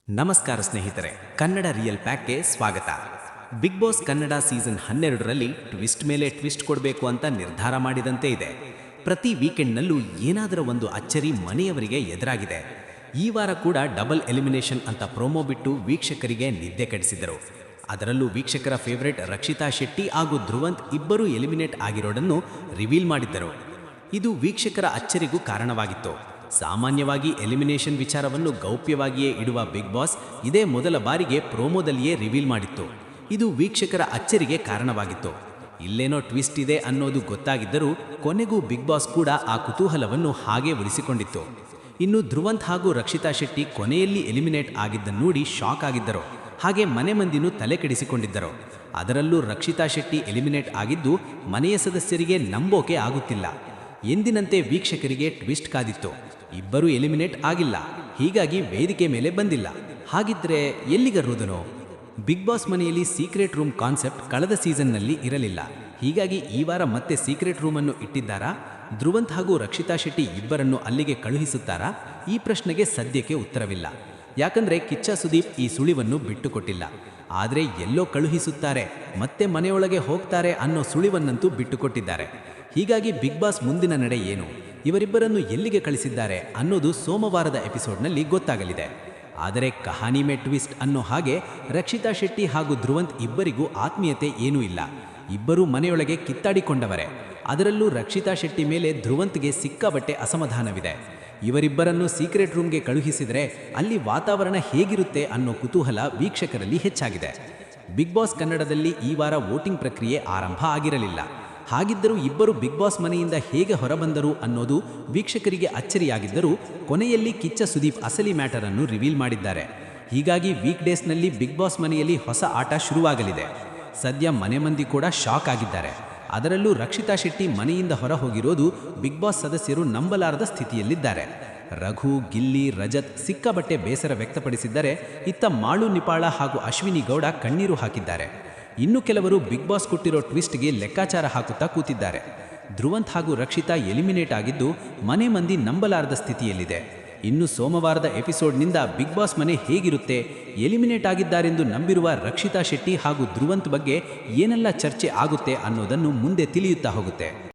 ನಮಸ್ಕಾರ ಸ್ನೇಹಿತರೆ, ಕನ್ನಡ ರಿಯಲ್ ಪ್ಯಾಕ್ಗೆ ಸ್ವಾಗತ. ಬಿಗ್ ಬಾಸ್ ಕನ್ನಡ ಸೀಸನ್ 12ರಲ್ಲಿ ಟ್ವಿಸ್ಟ್ ಮೇಲೆ ಟ್ವಿಸ್ಟ್ ಕೊಡಬೇಕು ಅಂತ ನಿರ್ಧಾರ ಮಾಡಿದಂತೆ ಇದೆ. ಪ್ರತಿ ವೀಕೆಂಡ್ನಲ್ಲೂ ಏನಾದರೂ ಒಂದು ಅಚ್ಚರಿ ಮನೆಯವರಿಗೆ ಎದುರಾಗಿದೆ. ಈ ವಾರ ಕೂಡ ಡಬಲ್ ಎಲಿಮಿನೇಷನ್ ಅಂತ ಪ್ರೋಮೋ ಬಿಟ್ಟು ವೀಕ್ಷಕರಿಗೆ ನಿದ್ದೆ ಕೆಡಿಸಿದರು. ಅದರಲ್ಲೂ ವೀಕ್ಷಕರ ಫೇವರೇಟ್ ರಕ್ಷಿತಾ ಶೆಟ್ಟಿ ಹಾಗೂ ಧ್ರುವಂತ್ ಇಬ್ಬರೂ ಎಲಿಮಿನೇಟ್ ಆಗಿರೋದನ್ನು ರಿವೀಲ್ ಮಾಡಿದ್ದರು. ಇದು ವೀಕ್ಷಕರ ಅಚ್ಚರಿಗೂ ಕಾರಣವಾಗಿತ್ತು. ಸಾಮಾನ್ಯವಾಗಿ ಎಲಿಮಿನೇಷನ್ ವಿಚಾರವನ್ನು ಗೌಪ್ಯವಾಗಿಯೇ ಇಡುವ ಬಿಗ್ ಬಾಸ್ ಇದೇ ಮೊದಲ ಬಾರಿಗೆ ಪ್ರೋಮೋದಲ್ಲಿಯೇ ರಿವೀಲ್ ಮಾಡಿತ್ತು. ಇದು ವೀಕ್ಷಕರ ಅಚ್ಚರಿಗೆ ಕಾರಣವಾಗಿತ್ತು. ಇಲ್ಲೇನೋ ಟ್ವಿಸ್ಟ್ ಇದೆ ಅನ್ನೋದು ಗೊತ್ತಾಗಿದ್ದರೂ ಕೊನೆಗೂ ಬಿಗ್ ಬಾಸ್ ಕೂಡ ಆ ಕುತೂಹಲವನ್ನು ಹಾಗೇ ಉಳಿಸಿಕೊಂಡಿತ್ತು. ಇನ್ನು ಧ್ರುವಂತ್ ಹಾಗೂ ರಕ್ಷಿತಾ ಶೆಟ್ಟಿ ಕೊನೆಯಲ್ಲಿ ಎಲಿಮಿನೇಟ್ ಆಗಿದ್ದನ್ನು ನೋಡಿ ಶಾಕ್ ಆಗಿದ್ದರು. ಹಾಗೆ ಮನೆ ಮಂದಿನೂ ತಲೆ ಕೆಡಿಸಿಕೊಂಡಿದ್ದರು. ಅದರಲ್ಲೂ ರಕ್ಷಿತಾ ಶೆಟ್ಟಿ ಎಲಿಮಿನೇಟ್ ಆಗಿದ್ದು ಮನೆಯ ಸದಸ್ಯರಿಗೆ ನಂಬೋಕೆ ಆಗುತ್ತಿಲ್ಲ. ಎಂದಿನಂತೆ ವೀಕ್ಷಕರಿಗೆ ಟ್ವಿಸ್ಟ್ ಕಾದಿತ್ತು. ಇಬ್ಬರೂ ಎಲಿಮಿನೇಟ್ ಆಗಿಲ್ಲ, ಹೀಗಾಗಿ ವೇದಿಕೆ ಮೇಲೆ ಬಂದಿಲ್ಲ. ಹಾಗಿದ್ರೆ ಎಲ್ಲಿಗರುವುದನೋ? ಬಿಗ್ ಬಾಸ್ ಮನೆಯಲ್ಲಿ ಸೀಕ್ರೆಟ್ ರೂಮ್ ಕಾನ್ಸೆಪ್ಟ್ ಕಳೆದ ಸೀಸನ್ನಲ್ಲಿ ಇರಲಿಲ್ಲ. ಹೀಗಾಗಿ ಈ ವಾರ ಮತ್ತೆ ಸೀಕ್ರೆಟ್ ರೂಮನ್ನು ಇಟ್ಟಿದ್ದಾರಾ? ಧ್ರುವಂತ್ ಹಾಗೂ ರಕ್ಷಿತಾ ಶೆಟ್ಟಿ ಇಬ್ಬರನ್ನು ಅಲ್ಲಿಗೆ ಕಳುಹಿಸುತ್ತಾರಾ? ಈ ಪ್ರಶ್ನೆಗೆ ಸದ್ಯಕ್ಕೆ ಉತ್ತರವಿಲ್ಲ. ಯಾಕಂದ್ರೆ ಕಿಚ್ಚ ಸುದೀಪ್ ಈ ಸುಳಿವನ್ನು ಬಿಟ್ಟುಕೊಟ್ಟಿಲ್ಲ. ಆದರೆ ಎಲ್ಲೋ ಕಳುಹಿಸುತ್ತಾರೆ, ಮತ್ತೆ ಮನೆಯೊಳಗೆ ಹೋಗ್ತಾರೆ ಅನ್ನೋ ಸುಳಿವನ್ನಂತೂ ಬಿಟ್ಟುಕೊಟ್ಟಿದ್ದಾರೆ. ಹೀಗಾಗಿ ಬಿಗ್ ಬಾಸ್ ಮುಂದಿನ ನಡೆ ಏನು, ಇವರಿಬ್ಬರನ್ನು ಎಲ್ಲಿಗೆ ಕಳಿಸಿದ್ದಾರೆ ಅನ್ನೋದು ಸೋಮವಾರದ ಎಪಿಸೋಡ್ನಲ್ಲಿ ಗೊತ್ತಾಗಲಿದೆ. ಆದರೆ ಕಹಾನಿ ಮೇ ಟ್ವಿಸ್ಟ್ ಅನ್ನೋ ಹಾಗೆ ರಕ್ಷಿತಾ ಶೆಟ್ಟಿ ಹಾಗೂ ಧ್ರುವಂತ್ ಇಬ್ಬರಿಗೂ ಆತ್ಮೀಯತೆ ಏನೂ ಇಲ್ಲ. ಇಬ್ಬರೂ ಮನೆಯೊಳಗೆ ಕಿತ್ತಾಡಿಕೊಂಡವರೇ. ಅದರಲ್ಲೂ ರಕ್ಷಿತಾ ಶೆಟ್ಟಿ ಮೇಲೆ ಧ್ರುವಂತ್ಗೆ ಸಿಕ್ಕಾಬಟ್ಟೆ ಅಸಮಾಧಾನವಿದೆ. ಇವರಿಬ್ಬರನ್ನು ಸೀಕ್ರೆಟ್ ರೂಮ್ಗೆ ಕಳುಹಿಸಿದರೆ ಅಲ್ಲಿ ವಾತಾವರಣ ಹೇಗಿರುತ್ತೆ ಅನ್ನೋ ಕುತೂಹಲ ವೀಕ್ಷಕರಲ್ಲಿ ಹೆಚ್ಚಾಗಿದೆ. ಬಿಗ್ ಬಾಸ್ ಕನ್ನಡದಲ್ಲಿ ಈ ವಾರ ವೋಟಿಂಗ್ ಪ್ರಕ್ರಿಯೆ ಆರಂಭ ಆಗಿರಲಿಲ್ಲ. ಹಾಗಿದ್ದರೂ ಇಬ್ಬರು ಬಿಗ್ ಬಾಸ್ ಮನೆಯಿಂದ ಹೇಗೆ ಹೊರಬಂದರು ಅನ್ನೋದು ವೀಕ್ಷಕರಿಗೆ ಅಚ್ಚರಿಯಾಗಿದ್ದರೂ ಕೊನೆಯಲ್ಲಿ ಕಿಚ್ಚ ಸುದೀಪ್ ಅಸಲಿ ಮ್ಯಾಟರ್ ಅನ್ನು ರಿವೀಲ್ ಮಾಡಿದ್ದಾರೆ. ಹೀಗಾಗಿ ವೀಕ್ ಡೇಸ್ನಲ್ಲಿ ಬಿಗ್ ಬಾಸ್ ಮನೆಯಲ್ಲಿ ಹೊಸ ಆಟ ಶುರುವಾಗಲಿದೆ. ಸದ್ಯ ಮನೆ ಮಂದಿ ಕೂಡ ಶಾಕ್ ಆಗಿದ್ದಾರೆ. ಅದರಲ್ಲೂ ರಕ್ಷಿತಾ ಶೆಟ್ಟಿ ಮನೆಯಿಂದ ಹೊರ ಹೋಗಿರೋದು ಬಿಗ್ ಬಾಸ್ ಸದಸ್ಯರು ನಂಬಲಾರದ ಸ್ಥಿತಿಯಲ್ಲಿದ್ದಾರೆ. ರಘು, ಗಿಲ್ಲಿ, ರಜತ್ ಸಿಕ್ಕಾಬಟ್ಟೆ ಬೇಸರ ವ್ಯಕ್ತಪಡಿಸಿದ್ದರೆ, ಇತ್ತ ಮಾಳು ನಿಪಾಳ ಹಾಗೂ ಅಶ್ವಿನಿ ಗೌಡ ಕಣ್ಣೀರು ಹಾಕಿದ್ದಾರೆ. ಇನ್ನು ಕೆಲವರು ಬಿಗ್ ಬಾಸ್ ಕೊಟ್ಟಿರೋ ಟ್ವಿಸ್ಟ್ಗೆ ಲೆಕ್ಕಾಚಾರ ಹಾಕುತ್ತಾ ಕೂತಿದ್ದಾರೆ. ಧ್ರುವಂತ್ ಹಾಗೂ ರಕ್ಷಿತಾ ಎಲಿಮಿನೇಟ್ ಆಗಿದ್ದು ಮನೆ ಮಂದಿ ನಂಬಲಾರದ ಸ್ಥಿತಿಯಲ್ಲಿದೆ. ಇನ್ನು ಸೋಮವಾರದ ಎಪಿಸೋಡ್ನಿಂದ ಬಿಗ್ ಬಾಸ್ ಮನೆ ಹೇಗಿರುತ್ತೆ, ಎಲಿಮಿನೇಟ್ ಆಗಿದ್ದಾರೆಂದು ನಂಬಿರುವ ರಕ್ಷಿತಾ ಶೆಟ್ಟಿ ಹಾಗೂ ಧ್ರುವಂತ್ ಬಗ್ಗೆ ಏನೆಲ್ಲ ಚರ್ಚೆ ಆಗುತ್ತೆ ಅನ್ನೋದನ್ನು ಮುಂದೆ ತಿಳಿಯುತ್ತಾ ಹೋಗುತ್ತೆ.